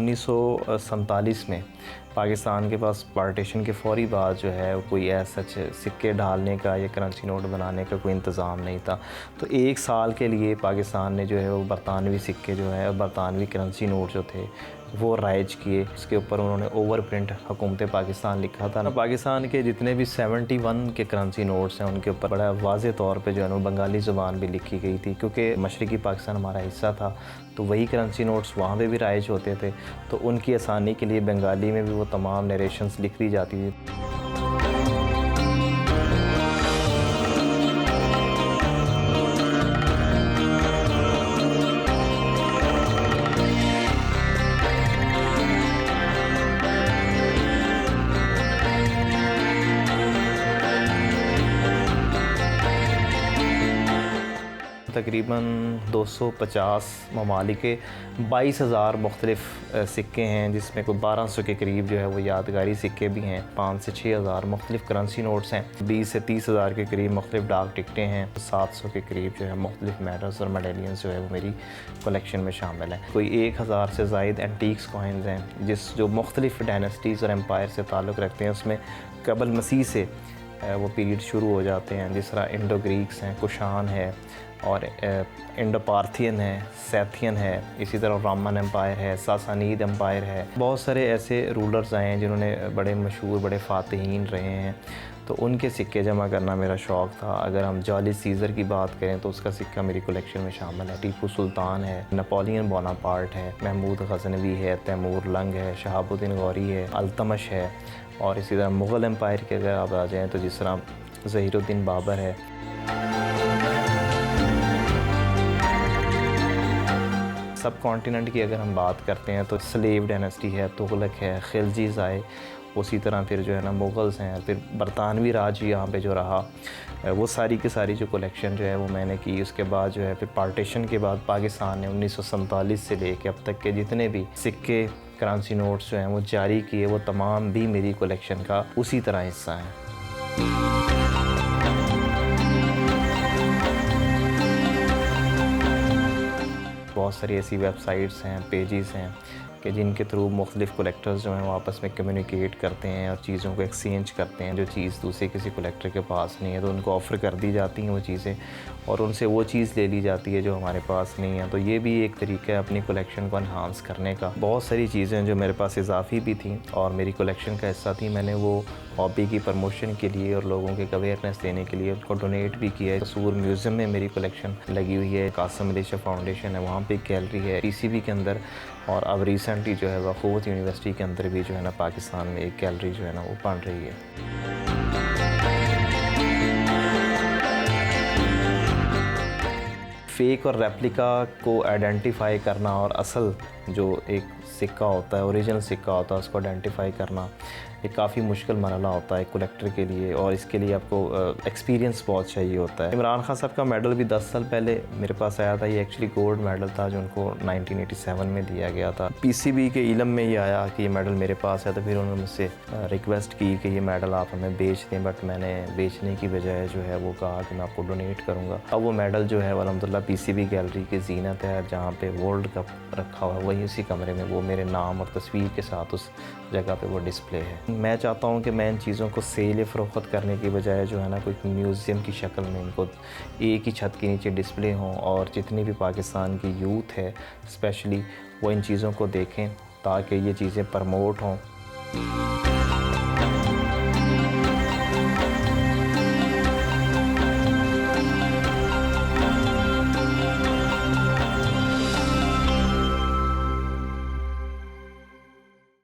1947 में पाकिस्तान के पास पार्टीशन के फ़ौरी बाद जो है कोई ऐसा सिक्के ढालने का या करेंसी नोट बनाने का कोई इंतज़ाम नहीं था। तो 1 साल के लिए पाकिस्तान ने जो है वो बरतानवी सिक्के जो है बरतानवी करेंसी नोट जो थे वो राइज किए। उसके ऊपर उन्होंने ओवर प्रिंट हुकूमत पाकिस्तान लिखा था। पाकिस्तान के जितने भी 71 के करेंसी नोट्स हैं उनके ऊपर बड़ा वाज़े तौर पे जो है ना बंगाली ज़ुबान भी लिखी गई थी, क्योंकि मशरक़ी पाकिस्तान हमारा हिस्सा था तो वही करेंसी नोट्स वहाँ पे भी राइज होते थे। तो उनकी आसानी के लिए बंगाली में भी वो तमाम नरेशंस लिख दी जाती थी। तकरीबन 250 ममालिक के 22,000 मुख्तलिफ़ सिक्के हैं, जिसमें कोई 1200 के करीब जो है वो यादगारी सिक्के भी हैं। 5 से 6,000 मुख्तलिफ़ करेंसी नोट्स हैं। 20 से 30,000 के करीब मुख्तलिफ़ डाक टिकटें हैं। 700 के करीब जो है मुख्तलिफ़ मेडल्स और मेडेलियंस जो है वो मेरी कलेक्शन में शामिल हैं। कोई 1000 से ज़ायद एंटीक्स कॉइन्स हैं जो मुख्तलिफ़ डायनेस्टीज़ और एम्पायर से ताल्लुक़ रखते हैं। उसमें कबल मसीह से वो पीरियड शुरू हो जाते हैं, जिस तरह इंडो ग्रीक्स हैं, कुशान है और इंडो पार्थियन है, सैथियन है, इसी तरह रोमन एम्पायर है, सासानीद एम्पायर है। बहुत सारे ऐसे रूलर्स आए हैं जिन्होंने बड़े मशहूर बड़े फ़ातिहीन रहे हैं, तो उनके सिक्के जमा करना मेरा शौक़ था। अगर हम जूलियस सीज़र की बात करें तो उसका सिक्का मेरी कलेक्शन में शामिल है। टीपू सुल्तान है, नेपोलियन बोनापार्ट है, महमूद गज़नवी है, तैमूर लंग है, शहाबुद्दीन गौरी है, अल्तमश है। और इसी तरह मुग़ल एम्पायर के अगर आप आ जाएँ तो जिस तरह ज़हीरुद्दीन बाबर है। सब कॉन्टिनेंट की अगर हम बात करते हैं तो स्लेव डायनेस्टी है, तुगलक है, खिलजीज़ आए, उसी तरह फिर जो है ना मुग़ल्स हैं, फिर बरतानवी राज यहाँ पे जो रहा, वो सारी की सारी जो कलेक्शन जो है वो मैंने की। उसके बाद जो है फिर पार्टीशन के बाद पाकिस्तान ने 1947 से लेके अब तक के जितने भी सिक्के करेंसी नोट्स जो हैं वो जारी किए, वो तमाम भी मेरी कलेक्शन का उसी तरह हिस्सा हैं। बहुत सारी ऐसी वेबसाइट्स हैं, पेजेस हैं कि जिनके थ्रू मुख्तलिफ़ कलेक्टर्स जो हैं वो आपस में कम्युनिकेट करते हैं और चीज़ों को एक्सचेंज करते हैं। जो चीज़ दूसरे किसी कलेक्टर के पास नहीं है तो उनको ऑफ़र कर दी जाती हैं वो चीज़ें, और उनसे वो चीज़ ले ली जाती है जो हमारे पास नहीं है। तो ये भी एक तरीका है अपनी कलेक्शन को एनहांस करने का। बहुत सारी चीज़ें जो मेरे पास इजाफ़ी भी थी और मेरी कलेक्शन का हिस्सा थी, मैंने वो हॉबी की प्रमोशन के लिए और लोगों के अवेयरनेस देने के लिए उनको डोनेट भी किया है। कसूर म्यूज़ियम में मेरी कलेक्शन लगी हुई है, कासिम अली शाह फाउंडेशन है, वहाँ पे एक गैलरी है पीसीबी के अंदर, और अब रिसेंटली जो है वक़ूवत यूनिवर्सिटी के अंदर भी जो है ना पाकिस्तान में एक गैलरी जो है ना वो बन रही है। फ़ेक और रेप्लिका को आइडेंटिफ़ाई करना और असल जो एक सिक्का होता है, ओरिजिनल सिक्का होता है, उसको आइडेंटिफ़ाई करना ये काफ़ी मुश्किल मरहला होता है कलेक्टर के लिए, और इसके लिए आपको एक्सपीरियंस बहुत चाहिए होता है। इमरान खान साहब का मेडल भी 10 साल पहले मेरे पास आया था। ये एक्चुअली गोल्ड मेडल था जो उनको 1987 में दिया गया था। पीसीबी के इल्म में ये आया कि ये मेडल मेरे पास है, तो फिर उन्होंने मुझसे रिक्वेस्ट की कि ये मेडल आप हमें बेच दें, बट मैंने बेचने की बजाय जो है वो कहा कि मैं आपको डोनेट करूँगा। अब वो मेडल जो है अल्हम्दुलिल्लाह पीसीबी गैलरी की ज़ीनत है, जहाँ पे वर्ल्ड कप रखा हुआ है वहीं उसी कमरे में वो मेरे नाम और तस्वीर के साथ उस जगह पे वो डिस्प्ले है। मैं चाहता हूँ कि मैं इन चीज़ों को सेल या फ़रोख्त करने की बजाय जो है ना कोई म्यूज़ियम की शक्ल में इनको एक ही छत के नीचे डिस्प्ले हों, और जितनी भी पाकिस्तान की यूथ है स्पेशली वो इन चीज़ों को देखें ताकि ये चीज़ें प्रमोट हों।